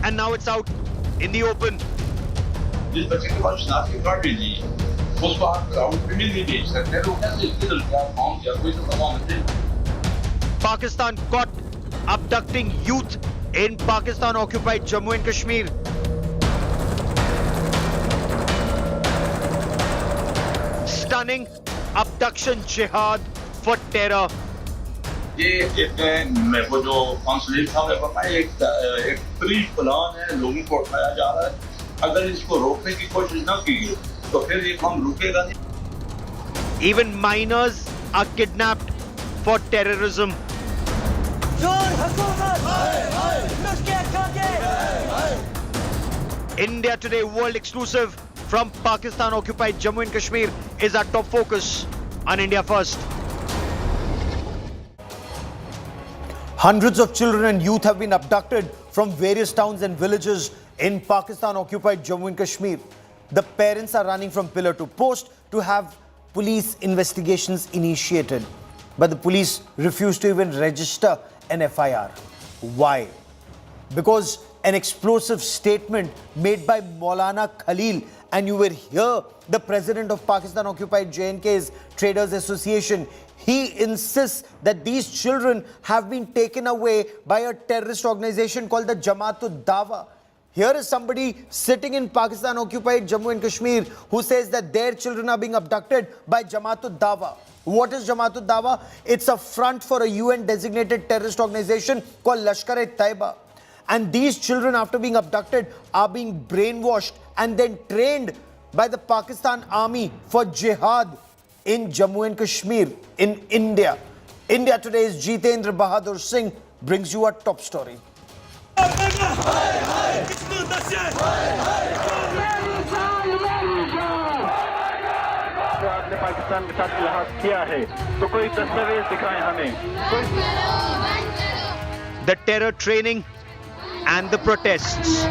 and now it's out in the open. जिस बच्चे के पास शनाख्ती कार्ड भी नहीं है, उसको आप ग्राउंड पे नहीं भेज सकते, तो कैसे इसकी दरकार फॉर्म या कोई तो प्रमाण नहीं। Pakistan caught abducting youth in Pakistan-occupied Jammu and Kashmir. Stunning abduction jihad for terror. ये एक मेरे को जो काउंसिल साहब ने बताया एक प्री प्लान है, लोगों को उठाया जा रहा है। अगर इसको रोकने की कोशिश न की गई तो फिर ये काम रुकेगा नहीं। Even minors are kidnapped for terrorism. India Today world exclusive from Pakistan occupied Jammu and Kashmir is our top focus on India First. Hundreds of children and youth have been abducted from various towns and villages in Pakistan occupied Jammu and Kashmir. The parents are running from pillar to post to have police investigations initiated. But the police refuse to even register an FIR. Why? Because an explosive statement made by Maulana Khalil, and you will hear the president of Pakistan occupied J&K's Traders Association, he insists that these children have been taken away by a terrorist organization called the Jamaat Dawa. Here is somebody sitting in Pakistan occupied Jammu and Kashmir who says that their children are being abducted by Jamaat Dawa. What is Jamaat Dawa? It's a front for a UN designated terrorist organization called Lashkar-e-Taiba. And these children, after being abducted, are being brainwashed and then trained by the Pakistan army for jihad in Jammu and Kashmir in India. India Today's Jitendra Bahadur Singh brings you a top story. आपने पाकिस्तान के साथ लिहाज किया है तो कोई दस्तावेज दिखाएं हमें। The terror training and the protests.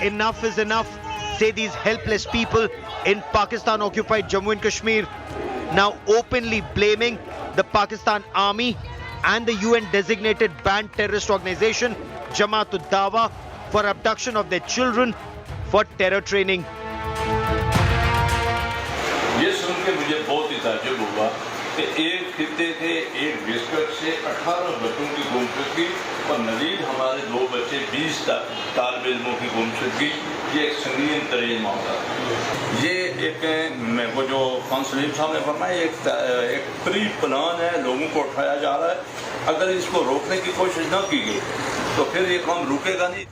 Enough is enough, say these helpless people in Pakistan occupied Jammu and Kashmir, now openly blaming the Pakistan army and the UN designated banned terrorist organization Jamaat Dawa for abduction of their children for terror training. ये सुन के मुझे बहुत ही ताज्जुब हुआ कि एक खित्ते थे, एक बिस्कुट से 18 बच्चों की गुमशुदगी और नजीर हमारे 2 बच्चे 20 तालिब इल्मों की गुमशुदगी, ये एक संगीन तरीन मामला। ये एक मेरे को जो काउंसिल साहब ने फरमाया एक प्री प्लान है, लोगों को उठाया जा रहा है। अगर इसको रोकने की कोशिश न की गई तो फिर ये काम रुकेगा नहीं।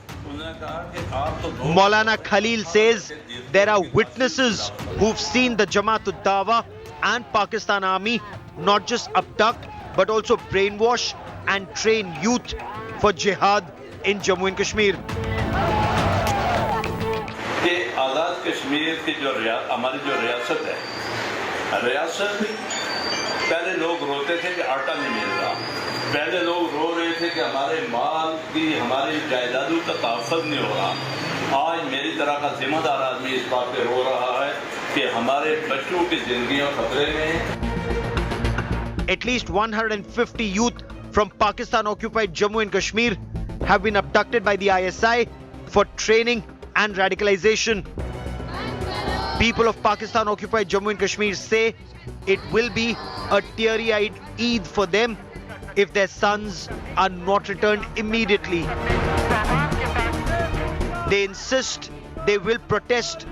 Maulana Khalil says there are witnesses who've seen the Jamaat Dawa and Pakistan army not just abduct but also brainwash and train youth for jihad in Jammu and Kashmir. कि आज़ाद कश्मीर की जो हमारी जो रियासत है, रियासत पहले लोग रोते थे कि आटा नहीं मिल रहा, पहले लोग रो रहे थे कि हमारे माल की हमारी जायदादों का तहफ़्फ़ुज़ नहीं हो रहा। आज मेरी तरह का जिम्मेदार आदमी इस बात पे रो रहा है कि हमारे बच्चों की जिंदगियां खतरे में हैं। At least 150 youth from Pakistan-occupied Jammu and Kashmir have been abducted by the ISI for training and radicalization. People of Pakistan-occupied Jammu and Kashmir say it will be a teary-eyed Eid for them if their sons are not returned immediately. They insist they will protest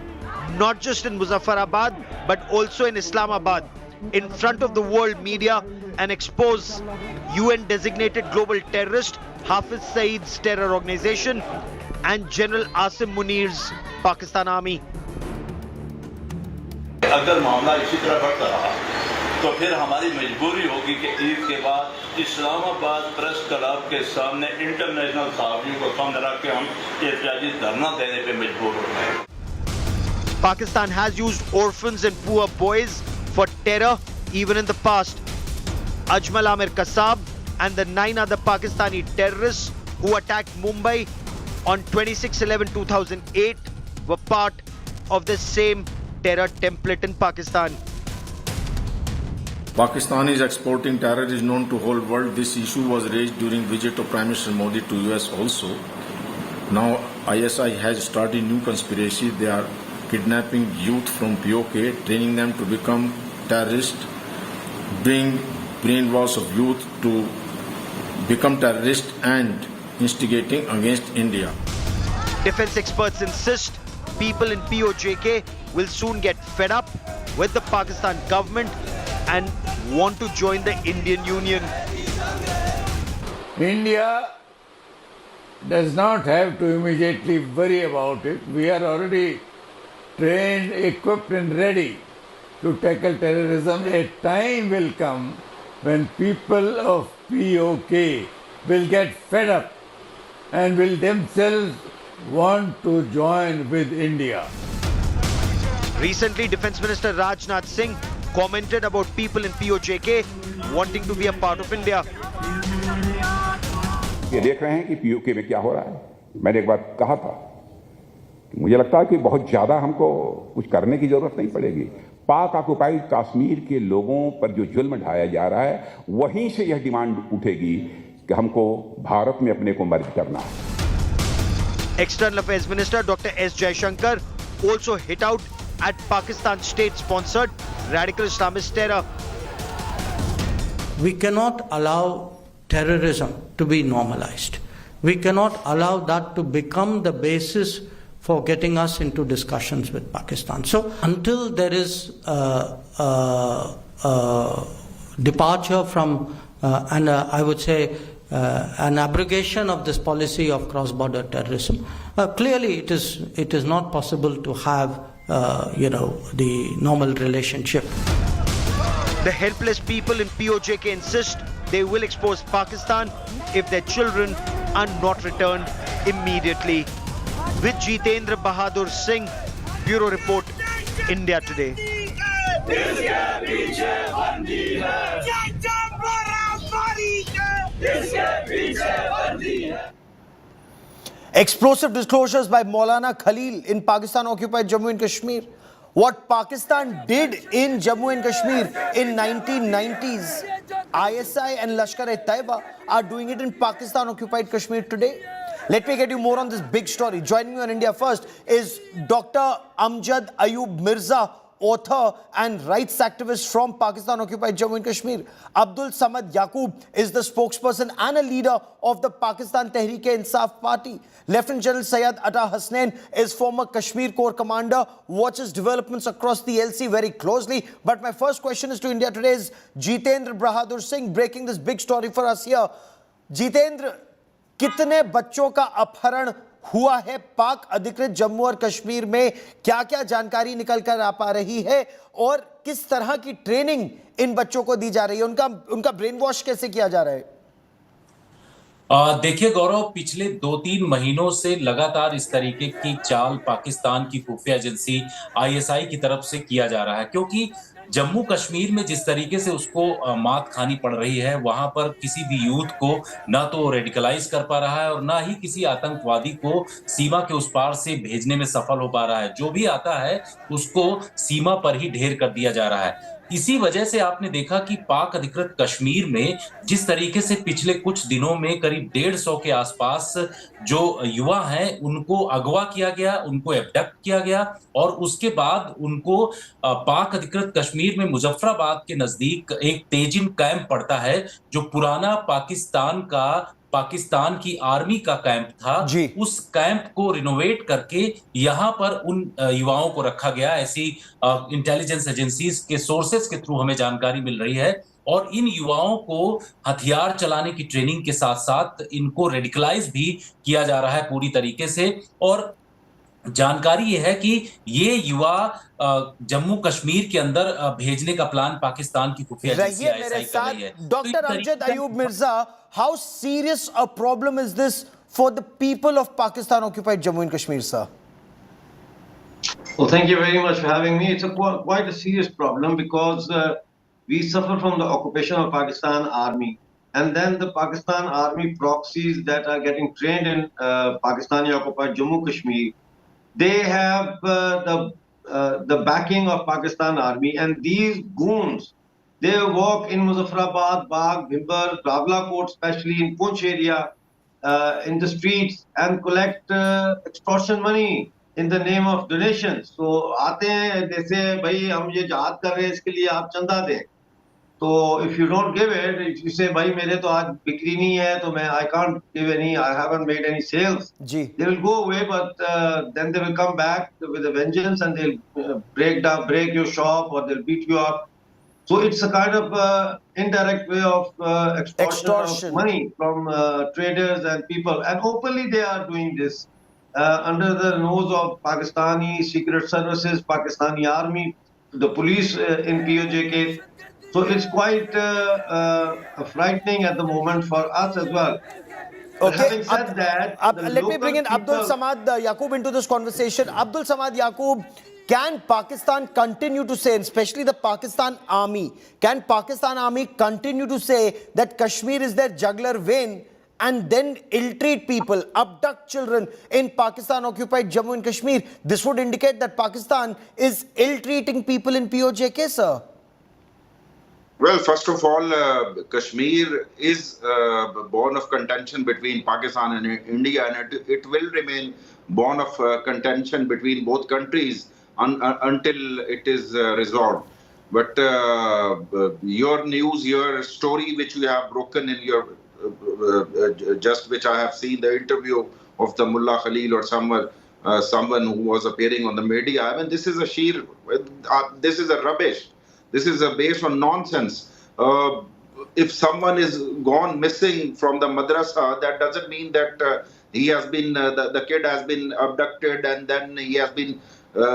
not just in Muzaffarabad but also in Islamabad in front of the world media and expose UN designated global terrorist Hafiz Saeed's terror organization and General Asim Munir's Pakistan army. अगर मामला इसी तरह बढ़ता रहा तो फिर हमारी मजबूरी होगी कि ईद के बाद इस्लामाबाद प्रेस क्लब के सामने इंटरनेशनल सहाफ़ियों को सामने रख के हम एहतजाजी धरना देने पे मजबूर हो गए। Pakistan has used orphans and poor boys for terror even in the past. Ajmal Amir Kasab and the 9 other Pakistani terrorists who attacked Mumbai on 26/11/2008 were part of the same terror template in Pakistan. Pakistan is exporting terror is known to whole world. This issue was raised during visit of Prime Minister Modi to US also. Now ISI has started new conspiracy. They are kidnapping youth from POK, training them to become terrorists, brainwash of youth to become terrorists and instigating against India. Defense experts insist people in POJK will soon get fed up with the Pakistan government and want to join the Indian Union. India does not have to immediately worry about it. We are already trained, equipped and ready to tackle terrorism. A time will come when people of POK will get fed up and will themselves want to join with India. Recently, Defense Minister Rajnath Singh commented about people in POJK wanting to be a part of India. ये देख रहे हैं कि PoK में क्या हो रहा है. मैंने एक बार कहा था कि मुझे लगता है कि बहुत ज़्यादा हमको कुछ करने की जरूरत नहीं पड़ेगी. पाक ऑक्युपाइड कश्मीर के लोगों पर जो जुल्म ढाया जा रहा है, वहीं से यह डिमांड उठेगी कि हमको भारत में अपने को मर्ज करना है. External Affairs Minister Dr. S. Jaishankar also hit out at Pakistan state-sponsored radical Islamist terror. We cannot allow terrorism to be normalized. We cannot allow that to become the basis for getting us into discussions with Pakistan. So until there is departure from, and I would say, an abrogation of this policy of cross-border terrorism, clearly it is not possible to have, the normal relationship. The helpless people in POJK insist they will expose Pakistan if their children are not returned immediately. With Jitendra Bahadur Singh, Bureau Report, India Today. Explosive disclosures by Maulana Khalil in Pakistan-occupied Jammu and Kashmir. What Pakistan did in Jammu and Kashmir in 1990s, ISI and Lashkar-e-Taiba are doing it in Pakistan-occupied Kashmir today. Let me get you more on this big story. Joining me on India First is Dr. Amjad Ayub Mirza, author and rights activist from Pakistan-occupied Jammu and Kashmir. Abdul Samad Yaqub is the spokesperson and a leader of the Pakistan Tehreek-e-Insaf Party. Lieutenant General Syed Atta Hasnain is former Kashmir Corps commander, watches developments across the LC very closely. But my first question is to India Today's Jitendra Bahadur Singh, breaking this big story for us here. Jitendra, कितने बच्चों का अपहरण हुआ है पाक अधिकृत जम्मू और कश्मीर में, क्या-क्या जानकारी निकल कर आ पा रही है और किस तरह की ट्रेनिंग इन बच्चों को दी जा रही है, उनका ब्रेन वॉश कैसे किया जा रहा है? देखिए गौरव, पिछले 2-3 महीनों से लगातार इस तरीके की चाल पाकिस्तान की खुफिया एजेंसी आईएसआई की तरफ से किया जा रहा है, क्योंकि जम्मू कश्मीर में जिस तरीके से उसको मात खानी पड़ रही है, वहां पर किसी भी यूथ को ना तो रेडिकलाइज कर पा रहा है और ना ही किसी आतंकवादी को सीमा के उस पार से भेजने में सफल हो पा रहा है. जो भी आता है उसको सीमा पर ही ढेर कर दिया जा रहा है. इसी वजह से आपने देखा कि पाक अधिकृत कश्मीर में जिस तरीके से पिछले कुछ दिनों में करीब 150 के आसपास जो युवा हैं उनको अगवा किया गया, उनको एब्डक्ट किया गया और उसके बाद उनको पाक अधिकृत कश्मीर में मुजफ्फराबाद के नजदीक एक तेजिन कैंप पड़ता है, जो पुराना पाकिस्तान की आर्मी का कैंप था. उस कैंप को रिनोवेट करके यहां पर उन युवाओं को रखा गया. ऐसी इंटेलिजेंस एजेंसीज के सोर्सेस के थ्रू हमें जानकारी मिल रही है और इन युवाओं को हथियार चलाने की ट्रेनिंग के साथ साथ इनको रेडिकलाइज भी किया जा रहा है पूरी तरीके से. और जानकारी यह है कि ये युवा जम्मू कश्मीर के अंदर भेजने का प्लान पाकिस्तान की खुफिया एजेंसी आईएसआई कर रही है. Doctor Amjad Ayub Mirza, how serious a problem is this for the people of Pakistan occupied Jammu and Kashmir, sir? Well, thank you very much for having me. It's quite a serious problem because we suffer from the occupation of Pakistan Army, and then the Pakistan Army proxies that are getting trained in Pakistani occupied Jammu Kashmir. they have the backing of Pakistan Army, and these goons, they walk in Muzaffarabad, Bagh, Bhimber, Rawalakot, especially in Poonch area, in the streets and collect extortion money in the name of donations. So आते हैं जैसे भाई हम ये जहाद कर रहे हैं इसके लिए आप चंदा दें. So if you don't give it, if you say भाई मेरे तो आज बिक्री नहीं है तो मैं I can't give any, I haven't made any sales. Ji. They will go away, but then they will come back with a vengeance and they'll break your shop or they'll beat you up. So it's a kind of indirect way of extortion of money from traders and people, and openly they are doing this under the nose of Pakistani secret services, Pakistani army, the police in POJK. So it's quite frightening at the moment for us as well. But Okay, having said that, let me bring in Abdul Samad Yaqub into this conversation. Abdul Samad Yaqub, can Pakistan continue to say, and especially the Pakistan Army, can Pakistan Army continue to say that Kashmir is their jugular vein and then ill-treat people, abduct children in Pakistan-occupied Jammu and Kashmir? This would indicate that Pakistan is ill-treating people in POJK, sir. Well, first of all, Kashmir is bone of contention between Pakistan and India, and it will remain bone of contention between both countries until it is resolved. But your news, your story, which you have broken in your just which I have seen the interview of the Mullah Khalil or someone who was appearing on the media. I mean, this is a this is a rubbish. This is based on nonsense. If someone is gone missing from the madrasa, that doesn't mean that he has been, the kid has been abducted and then he has been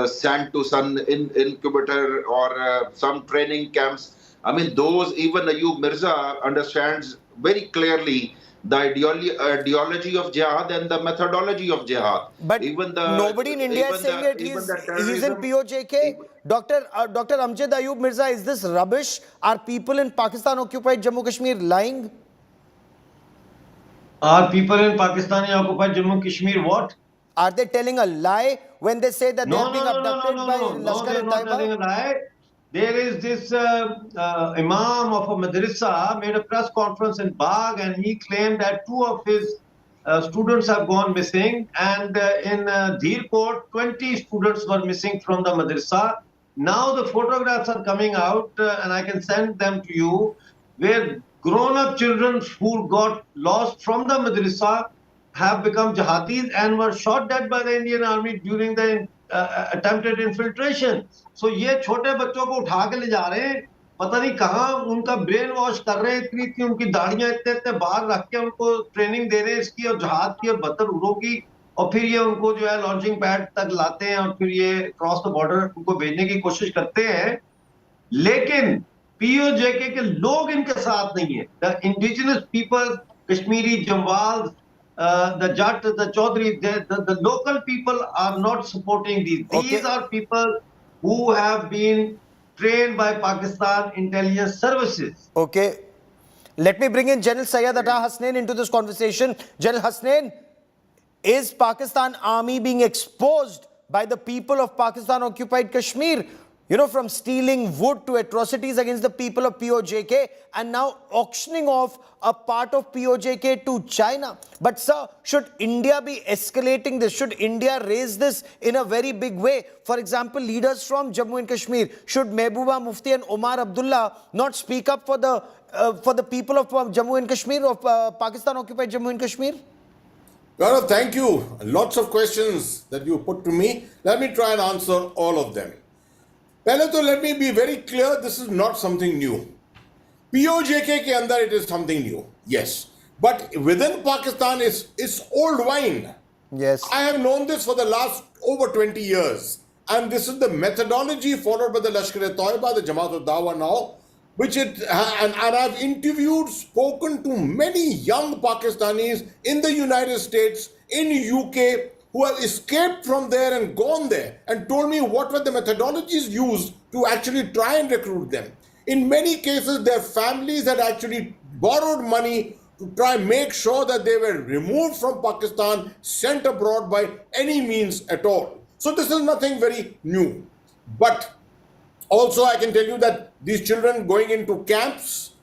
sent to some incubator or some training camps. I mean, those, even Ayub Mirza understands very clearly the ideology of jihad and the methodology of jihad. But even nobody in India is saying it. He's in POJK. Dr. Amjad Ayub Mirza, is this rubbish? Are people in Pakistan-occupied Jammu Kashmir lying? Are people in Pakistan-occupied Jammu Kashmir what? Are they telling a lie when they say that they are being abducted by Lashkar-e-Taiba? No, they're not telling a lie. There is this Imam of a madrasa made a press conference in Bagh, and he claimed that 2 of his students have gone missing, and in Dheerkot 20 students were missing from the madrasa. Now the photographs are coming out and I can send them to you, where grown-up children who got lost from the madrasa have become jihadis and were shot dead by the Indian army during the attempted infiltration. So ये छोटे बच्चों को उठा के ले जा रहे हैं, पता नहीं कहाँ उनका ब्रेन वॉश कर रहे हैं, इतनी उनकी दाढ़ियां इतने बाहर रख के उनको ट्रेनिंग दे रहे हैं इसकी और जहाज की और बदतर उड़ों की, और फिर ये उनको जो है लॉन्चिंग पैड तक लाते हैं और फिर ये क्रॉस द बॉर्डर उनको भेजने की कोशिश करते हैं. लेकिन पीओजेके के लोग इनके साथ नहीं है. The indigenous people, Kashmiri Jamwal, the Jat, the Chaudhry, the local people are not supporting these. These are people who have been trained by Pakistan intelligence services. Okay. Let me bring in General Syed Atta Hasnain into this conversation. General Hasnain, is Pakistan Army being exposed by the people of Pakistan-occupied Kashmir? You know, from stealing wood to atrocities against the people of POJK and now auctioning off a part of POJK to China. But sir, should India be escalating this? Should India raise this in a very big way? For example, leaders from Jammu and Kashmir, should Mehbooba Mufti and Omar Abdullah not speak up for the people of Jammu and Kashmir, of Pakistan-occupied Jammu and Kashmir? Gaurav, thank you. Lots of questions that you put to me. Let me try and answer all of them. Pehle let me be very clear, this is not something new. POJK ke andar it is something new, yes. But within Pakistan, it's old wine. Yes. I have known this for the last over 20 years. And this is the methodology followed by the Lashkar-e-Taiba, the Jamaat al-Dawa now, and I've interviewed, spoken to many young Pakistanis in the United States, in UK, who have escaped from there and gone there and told me what were the methodologies used to actually try and recruit them. In many cases, their families had actually borrowed money to try and make sure that they were removed from Pakistan, sent abroad by any means at all. So this is nothing very new. But also I can tell you that these children going into camps,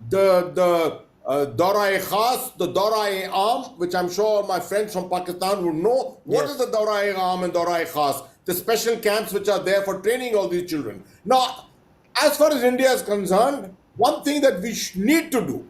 the Daura-e-Khas, the Daura-e-Aam, which I'm sure my friends from Pakistan would know. What is the Daura-e-Aam and Daura-e-Khas? The special camps which are there for training all these children. Now, as far as India is concerned, one thing that we need to do,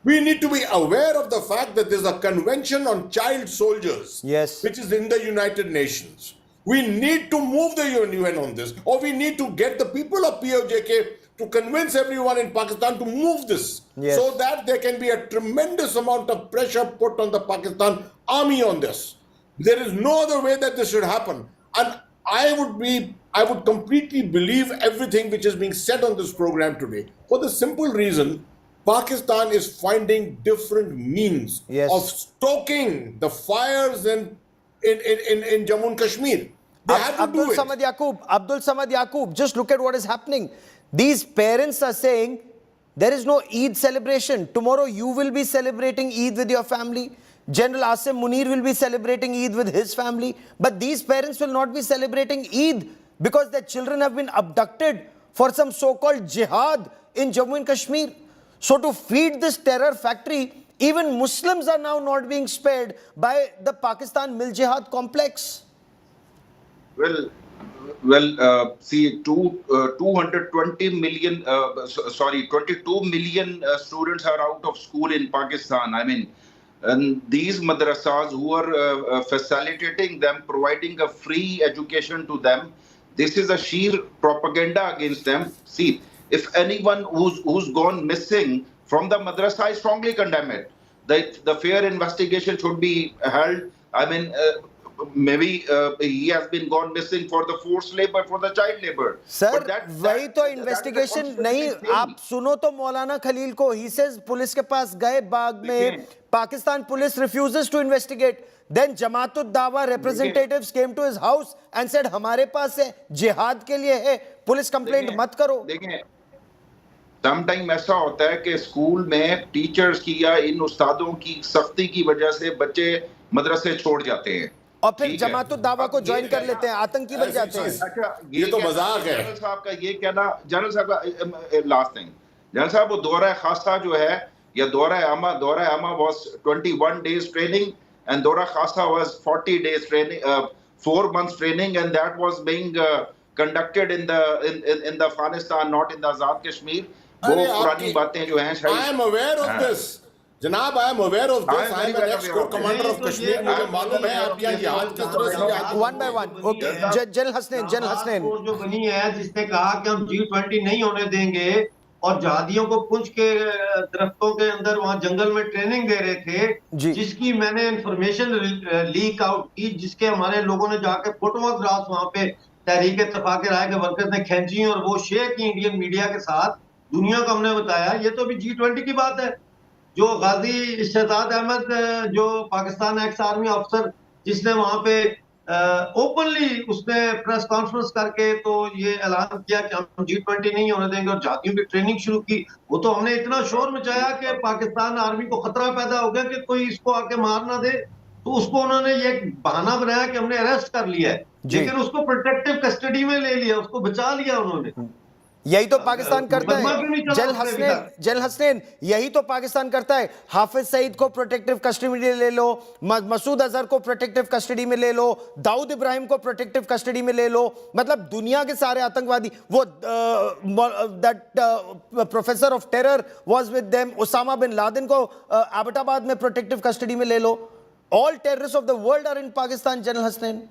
we need to be aware of the fact that there's a convention on child soldiers, which is in the United Nations. We need to move the UN on this, or we need to get the people of POJK to convince everyone in Pakistan to move this, so that there can be a tremendous amount of pressure put on the Pakistan army on this. There is no other way that this should happen. And I would completely believe everything which is being said on this program today, for the simple reason Pakistan is finding different means of stoking the fires in Jammu and Kashmir. They have to do it. Abdul Samad Yaqub, just look at what is happening. These parents are saying there is no Eid celebration. Tomorrow you will be celebrating Eid with your family. General Asim Munir will be celebrating Eid with his family. But these parents will not be celebrating Eid because their children have been abducted for some so-called jihad in Jammu and Kashmir. So to feed this terror factory, even Muslims are now not being spared by the Pakistan Mil Jihad complex. See, 220 million, 22 million students are out of school in Pakistan. I mean, and these madrasas who are facilitating them, providing a free education to them, this is a sheer propaganda against them. See, if anyone who's gone missing from the madrasa, I strongly condemn it. The fair investigation should be held. I mean, maybe he has been gone missing for the forced labor, for the child labor. Sir, वही तो investigation नहीं. आप सुनो तो मौलाना खलील को. He says police के पास गए बाग में. Pakistan police refuses to investigate. Then Jamaat Dawa representatives came to his house and said हमारे पास है, जिहाद के लिए है, पुलिस कंप्लेंट मत करो. देखिए, समटाइम ऐसा होता है कि स्कूल में टीचर्स की या इन उस्तादों की सख्ती की वजह से बच्चे मदरसे छोड़ जाते हैं और फिर जमात दावा को ज्वाइन कर लेते हैं, आतंकी बन जाते हैं. अच्छा, ये तो मजाक है. जनरल साहब का ये कहना, जनरल साहब का लास्ट थिंग, जनरल साहब वो दौरा खासा जो है या दौरा आमा वाज 21 days training and दौरा खासा was 40 days training, 4 months training, and that was being conducted in the Afghanistan, not in the Azad Kashmir. वो पुरानी बातें जो हैं शायद. I am aware of this. जनाब, I am aware of this. I am an ex-corps commander of Kashmir. मुझे मालूम है आप यहाँ जिहाद किस तरह से. One by one. Okay. General Hasnain. जो बनी है जिसने कहा कि हम G20 नहीं होने देंगे और जहादियों को पुंछ के दरख्तों के अंदर वहाँ जंगल में ट्रेनिंग दे रहे थे, जिसकी मैंने इंफॉर्मेशन लीक आउट की, जिसके हमारे लोगों ने जाके फोटोग्राफ्स वहाँ पे तहरीक इत्तेफाक राय के वर्कर्स ने खींची और वो शेयर की इंडियन मीडिया के साथ. दुनिया को हमने बताया. ये तो अभी G20 की बात है. जो गाजी शहजाद अहमद, जो पाकिस्तान एक्स आर्मी अफसर, जिसने वहां पे ओपनली उसने प्रेस कॉन्फ्रेंस करके तो ये ऐलान किया कि हम G20 नहीं होने देंगे और जातियों की ट्रेनिंग शुरू की. वो तो हमने इतना शोर मचाया कि पाकिस्तान आर्मी को खतरा पैदा हो गया कि कोई इसको आके मार ना दे. तो उसको उन्होंने ये बहाना बनाया कि हमने अरेस्ट कर लिया है, लेकिन उसको प्रोटेक्टिव कस्टडी में ले लिया, उसको बचा लिया उन्होंने. यही तो पाकिस्तान करता है. जनरल हसनैन, यही तो पाकिस्तान करता है. हाफिज सईद को प्रोटेक्टिव कस्टडी में ले लो, मसूद अजहर को प्रोटेक्टिव कस्टडी में ले लो, दाऊद इब्राहिम को प्रोटेक्टिव कस्टडी में ले लो. मतलब दुनिया के सारे आतंकवादी, वो that professor of terror was with them, Osama bin Laden को एबटाबाद में प्रोटेक्टिव कस्टडी में ले लो. All terrorist of the world are in Pakistan. General Hasnain,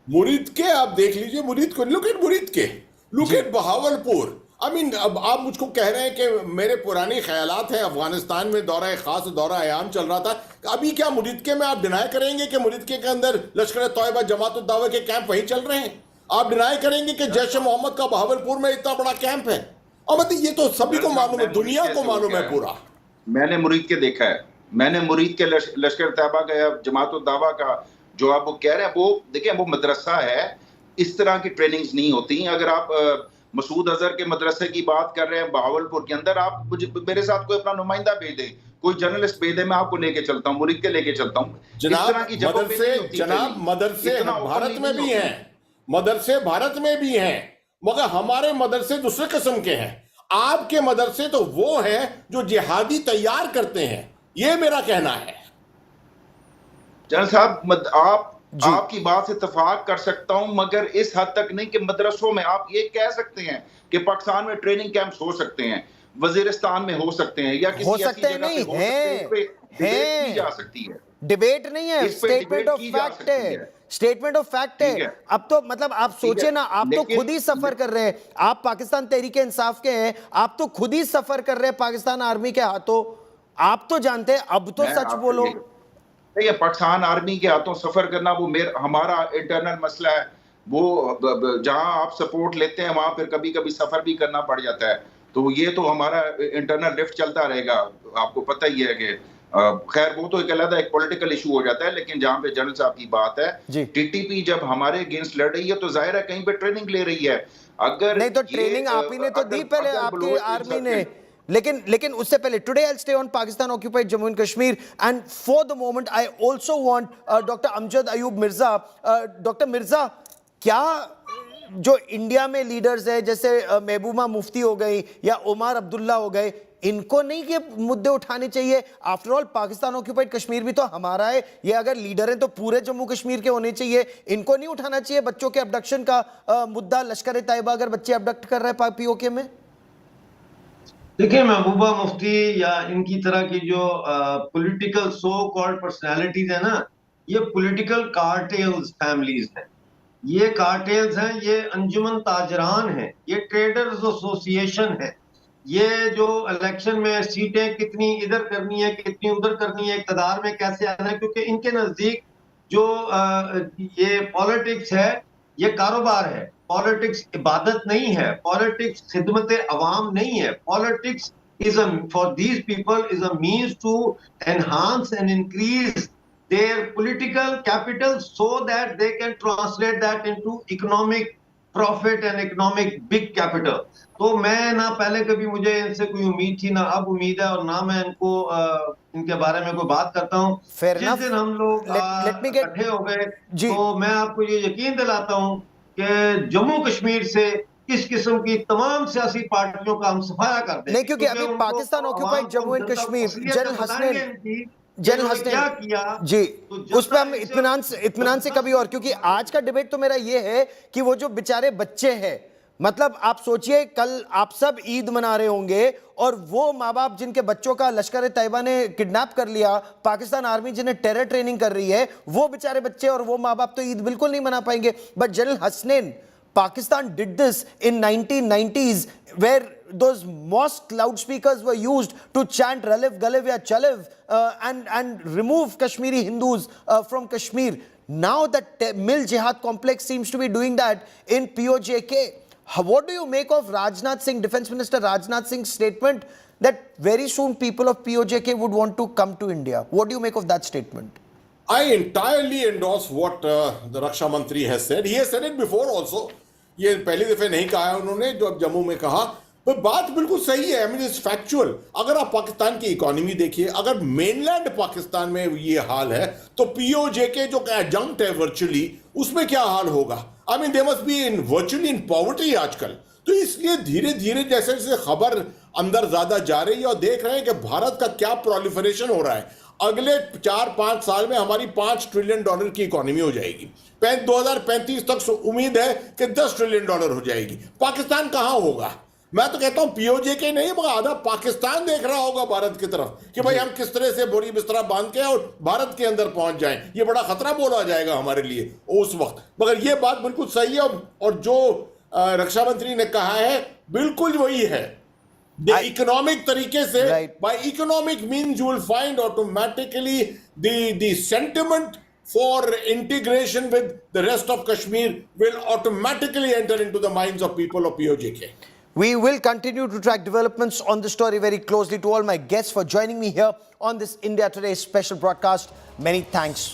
मुरीद के आप देख लीजिए, मुरीद को लुक एट मुरीद के, look at Bahawalpur. I mean, अब आप मुझको कह रहे हैं कि मेरे पुराने ख्यालात हैं अफगानिस्तान में दौरा खास दौरा आयाम चल रहा था. अभी क्या मुरीद के में आप डिनाई करेंगे कि मुरीद के अंदर लश्कर तौयबा जमात दावा के कैंप वहीं चल रहे हैं? आप डिनाई करेंगे कि जैश मोहम्मद का बहावलपुर में इतना बड़ा कैंप है? और मतलब ये तो सभी को मालूम है, दुनिया को मालूम है पूरा. मैंने मुरीद के देखा है, मैंने मुरीद के लश्कर तैयबा का या जमात दावा का जो आप वो कह रहे हैं, वो देखिए वो मदरसा है. इस तरह की ट्रेनिंग्स नहीं होती. अगर आप मसूद अजहर के मदरसे की बात कर रहे हैं बहावलपुर के अंदर, आप मेरे साथ कोई अपना नुमाइंदा भेज दे, कोई जर्नलिस्ट भेज दे, मैं आपको लेके चलता हूँ, मुरीद के लेके चलता हूँ. जनाब मदरसे भारत में भी हैं. मदरसे भारत में भी हैं, मगर हमारे मदरसे दूसरे किस्म के हैं। आपके मदरसे तो वो हैं जो जिहादी तैयार करते हैं, ये मेरा कहना है। जनरल साहब, आपकी बात से इत्तेफाक कर सकता हूं, मगर इस हद तक नहीं कि मदरसों में आप ये कह सकते हैं कि पाकिस्तान में ट्रेनिंग कैंप्स हो सकते हैं, वजीरिस्तान में हो सकते हैं, या किसी ऐसी जगह पे हो सकते हैं, डिबेट की जा सकती है। डिबेट नहीं है, स्टेटमेंट ऑफ फैक्ट है, स्टेटमेंट ऑफ फैक्ट है। अब तो मतलब आप सोचिए ना, आप तो खुद ही सफर कर रहे हैं, आप पाकिस्तान तहरीक इंसाफ के हैं, आप तो खुद ही सफर कर रहे हैं पाकिस्तान आर्मी के हाथों, आप तो जानते हैं, अब तो सच बोलो। ये पाकिस्तान आर्मी के हाथों सफर करना वो हमारा इंटरनल मसला है, वो जहां आप सपोर्ट लेते हैं वहां फिर कभी कभी सफर भी करना पड़ जाता है, तो ये तो हमारा इंटरनल लिफ्ट चलता रहेगा। आपको पता ही है कि खैर वो तो एक अलग एक पॉलिटिकल इशू हो जाता है, लेकिन जहां पे जनरल साहब की बात है, टीटीपी जब हमारे अगेंस्ट लड़ रही है तो जाहिर है कहीं पे ट्रेनिंग ले रही है। अगर नहीं तो ट्रेनिंग आप ही ने तो दी पहले, आपकी आर्मी ने, लेकिन उससे पहले today I will stay on Pakistan occupied Jammu and Kashmir, and for the moment I also want doctor Amjad Ayub Mirza. Doctor Mirza, क्या जो इंडिया में लीडर्स है जैसे महबूबा मुफ्ती हो गई या उमर अब्दुल्ला हो गए, इनको नहीं ये मुद्दे उठाने चाहिए? After all Pakistan occupied Kashmir भी तो हमारा है, ये अगर लीडर हैं तो पूरे जम्मू कश्मीर के होने चाहिए, इनको नहीं उठाना चाहिए बच्चों के अबडक्शन का मुद्दा? लश्कर तैयबा अगर बच्चे अबडक्ट कर रहे हैं पीओके में, देखिए महबूबा मुफ्ती या इनकी तरह की जो पॉलिटिकल सो कॉल्ड पर्सनालिटीज है ना, ये पॉलिटिकल कार्टेल्स फैमिलीज हैं, ये कार्टेल्स हैं, ये अंजुमन ताजरान हैं, ये ट्रेडर्स एसोसिएशन है। ये जो इलेक्शन में सीटें कितनी इधर करनी है कितनी उधर करनी है, इक़्तिदार में कैसे आना है, क्योंकि इनके नजदीक जो ये पॉलिटिक्स है ये कारोबार है, पॉलिटिक्स इबादत नहीं है, पॉलिटिक्स खिदमत अवाम नहीं है। Politics is for these people is a means to enhance and increase their political capital so that they can translate that into economic profit and economic big capital. तो मैं ना पहले कभी मुझे इनसे कोई उम्मीद थी, ना अब उम्मीद है, और ना मैं इनको इनके बारे में कोई बात करता हूँ। जिस दिन हम लोग इकट्ठे हो गए तो मैं आपको ये यकीन दिलाता हूँ कि जम्मू कश्मीर से इस किस्म की तमाम सियासी पार्टियों का हम सफाया कर देंगे। नहीं, क्योंकि अभी Pakistan occupied Jammu and Kashmir general Hasnain क्या किया जी, उस पर हम इत्मीनान से कभी और, क्योंकि आज का डिबेट तो मेरा ये है कि वो जो बेचारे बच्चे हैं, मतलब आप सोचिए कल आप सब ईद मना रहे होंगे और वो माँ बाप जिनके बच्चों का लश्कर तैयबा ने किडनैप कर लिया, पाकिस्तान आर्मी जिन्हें टेरर ट्रेनिंग कर रही है, वो बेचारे बच्चे और वो माँ बाप तो ईद बिल्कुल नहीं मना पाएंगे। But general Hasnain, Pakistan did this in 1990s where those mosque loudspeakers were used to chant Ralif Galiv ya Chaliv and remove Kashmiri Hindus from Kashmir. Now that Mill Jihad complex seems to be doing that in POJK. What do you make of Rajnath Singh, Defense Minister Rajnath Singh's statement that very soon people of POJK would want to come to India? What do you make of that statement? I entirely endorse what the Raksha Mantri has said. He has said it before also. ये पहली दफे नहीं कहा है उन्होंने, जो अब जम्मू में कहा, तो बात बिल्कुल सही है। I mean it's factual. अगर आप पाकिस्तान की इकोनॉमी देखिए, अगर मेनलैंड पाकिस्तान में ये हाल है तो पीओजेके जो एडजंक्ट है वर्चुअली, उसमें क्या हाल होगा? I mean they must be in virtually in poverty आजकल। तो इसलिए धीरे धीरे जैसे जैसे खबर अंदर ज्यादा जा रही है और देख रहे हैं कि भारत का क्या प्रोलिफरेशन हो रहा है, अगले 4-5 साल में हमारी $5 ट्रिलियन की इकोनॉमी हो जाएगी। 2035 तक उम्मीद है कि $10 ट्रिलियन हो जाएगी। पाकिस्तान कहां होगा? मैं तो कहता हूं पीओजेके नहीं, मगर आधा पाकिस्तान देख रहा होगा भारत की तरफ कि भाई हम किस तरह से बोरी बिस्तरा बांध के और भारत के अंदर पहुंच जाएं। ये बड़ा खतरा बोला जाएगा हमारे लिए उस वक्त। मगर ये बात बिल्कुल सही है और जो रक्षा मंत्री ने कहा है बिल्कुल वही है। इकोनॉमिक तरीके से, by economic means you will find automatically the sentiment for integration with the rest of Kashmir will automatically enter into the minds of people of POJK. We will continue to track developments on this story very closely. To all my guests for joining me here on this India Today special broadcast, many thanks.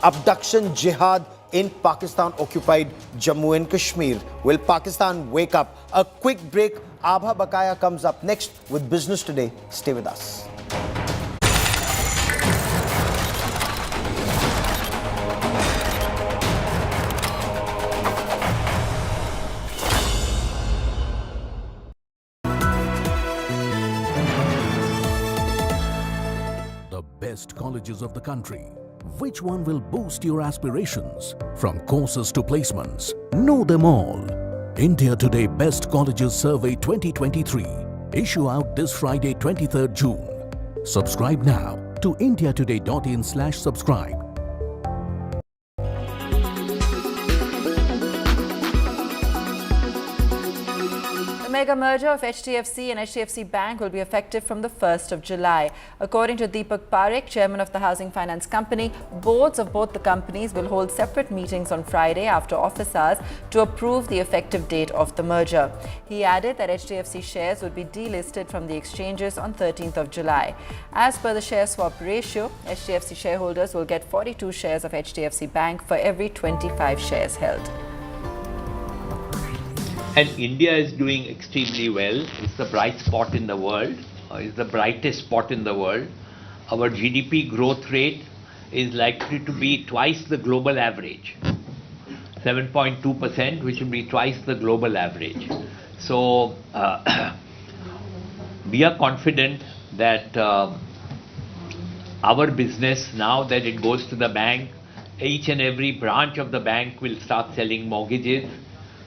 Abduction Jihad in Pakistan occupied Jammu and Kashmir. Will Pakistan wake up? A quick break. Abha Bakaya comes up next with Business Today. Stay with us. best colleges of the country. Which one will boost your aspirations? From courses to placements, know them all. India Today Best Colleges Survey 2023. Issue out this Friday, 23rd June. Subscribe now to indiatoday.in/subscribe. The mega merger of HDFC and HDFC Bank will be effective from the 1st of July. According to Deepak Parekh, chairman of the Housing Finance Company, boards of both the companies will hold separate meetings on Friday after office hours to approve the effective date of the merger. He added that HDFC shares would be delisted from the exchanges on 13th of July. As per the share swap ratio, HDFC shareholders will get 42 shares of HDFC Bank for every 25 shares held. And India is doing extremely well. It's the bright spot in the world. It's the brightest spot in the world. Our GDP growth rate is likely to be twice the global average. 7.2%, which will be twice the global average. So we are confident that our business, now that it goes to the bank, each and every branch of the bank will start selling mortgages,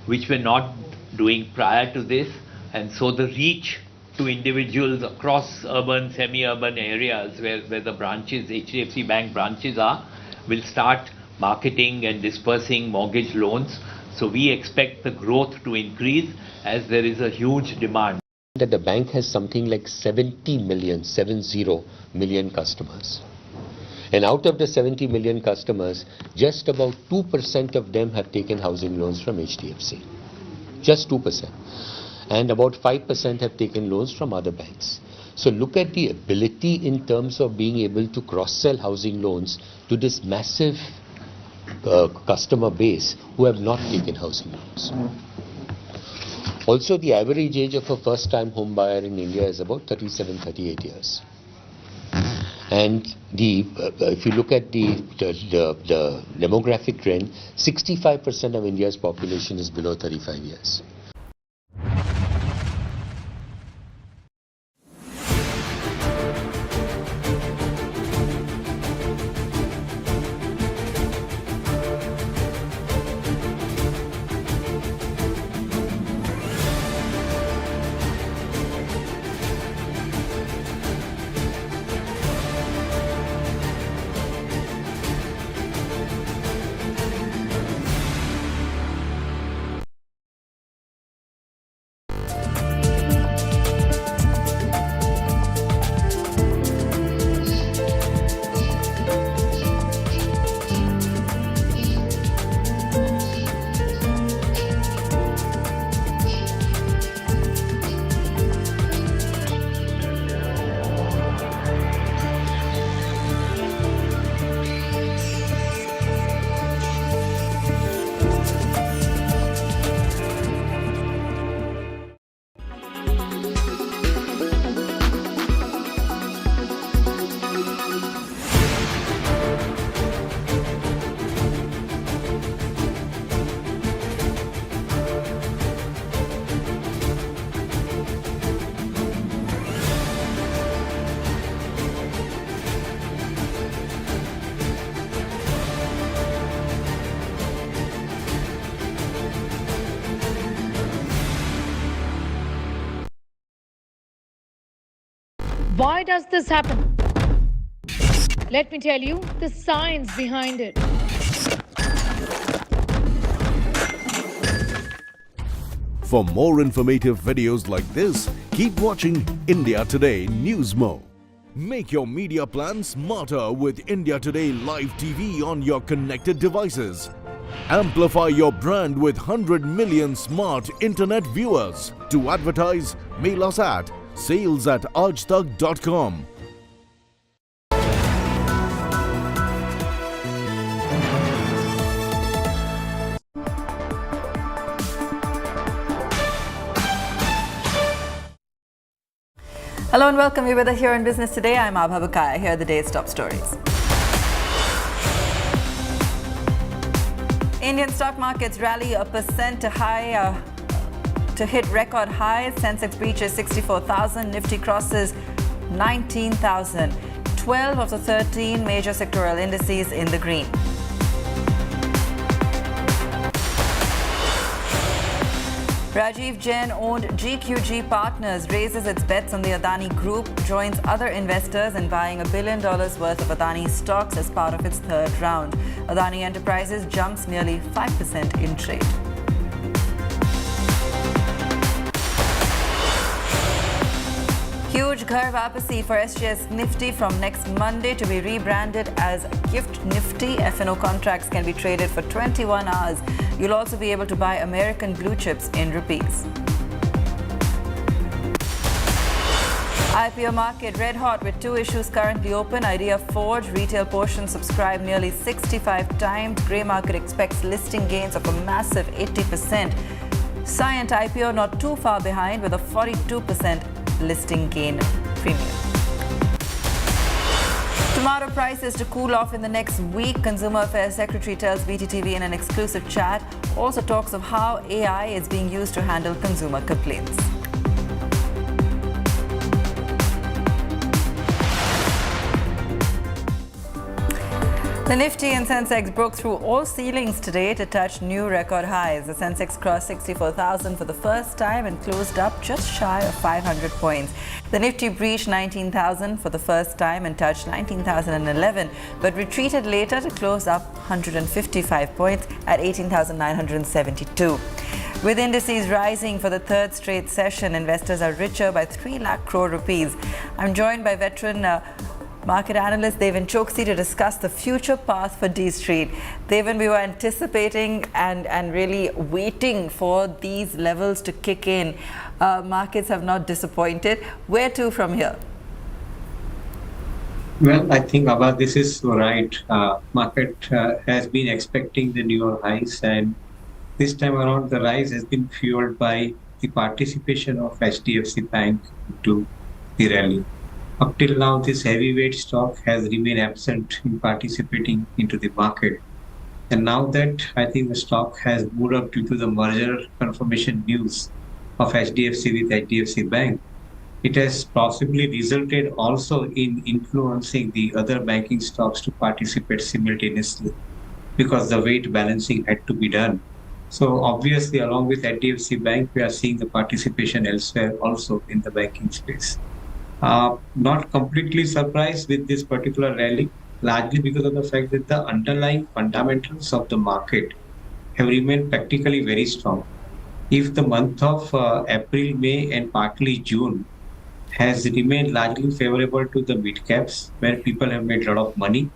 which were not doing prior to this, and so the reach to individuals across urban, semi-urban areas where the branches, HDFC Bank branches are, will start marketing and dispersing mortgage loans. So we expect the growth to increase as there is a huge demand. That the bank has something like 70 million customers. And out of the 70 million customers, just about 2% of them have taken housing loans from HDFC. Just 2%. And about 5% have taken loans from other banks. So look at the ability in terms of being able to cross-sell housing loans to this massive customer base who have not taken housing loans. Also, the average age of a first-time home buyer in India is about 37, 38 years. And if you look at the demographic trend, 65% of India's population is below 35 years. Why does this happen? Let me tell you the science behind it. For more informative videos like this, keep watching India Today Newsmo. Make your media plan smarter with India Today Live TV on your connected devices. Amplify your brand with 100 million smart internet viewers. To advertise, mail us at sales@aajtak.com. Hello and welcome. You're with us here in Business Today. I'm Abha Bakaya. Here are the day's top stories. Indian stock markets rally 1% to hit record highs. Sensex breaches 64,000. Nifty crosses 19,000. 12 of the 13 major sectoral indices in the green. Rajiv Jain-owned GQG Partners raises its bets on the Adani Group, joins other investors in buying $1 billion worth of Adani stocks as part of its third round. Adani Enterprises jumps nearly 5% in trade. Huge Ghar Wapasi for SGS Nifty from next Monday to be rebranded as Gift Nifty. F&O contracts can be traded for 21 hours. You'll also be able to buy American blue chips in rupees. IPO market red hot with 2 issues currently open. Idea Forge retail portion subscribed nearly 65 times. Grey market expects listing gains of a massive 80%. Scient IPO not too far behind with a 42% listing gain premium. Tomato prices to cool off in the next week. Consumer Affairs Secretary tells BTTV in an exclusive chat. Also talks of how AI is being used to handle consumer complaints. The Nifty and Sensex broke through all ceilings today to touch new record highs. The Sensex crossed 64,000 for the first time and closed up just shy of 500 points. The Nifty breached 19,000 for the first time and touched 19,011, but retreated later to close up 155 points at 18,972. With indices rising for the third straight session, investors are richer by 3 lakh crore rupees. I'm joined by veteran market analyst Devan Choksi to discuss the future path for D Street. Devan, we were anticipating and really waiting for these levels to kick in. Markets have not disappointed. Where to from here? Well, I think Abba, this is right. Market has been expecting the newer highs, and this time around the rise has been fueled by the participation of HDFC Bank to the rally. Up till now, this heavyweight stock has remained absent in participating into the market. And now that I think the stock has moved up due to the merger confirmation news of HDFC with HDFC Bank, it has possibly resulted also in influencing the other banking stocks to participate simultaneously because the weight balancing had to be done. So obviously, along with HDFC Bank, we are seeing the participation elsewhere also in the banking space. Not completely surprised with this particular rally, largely because of the fact that the underlying fundamentals of the market have remained practically very strong. If the month of April, May and partly June has remained largely favorable to the mid caps where people have made a lot of money,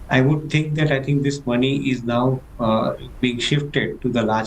I would think that this money is now being shifted to the large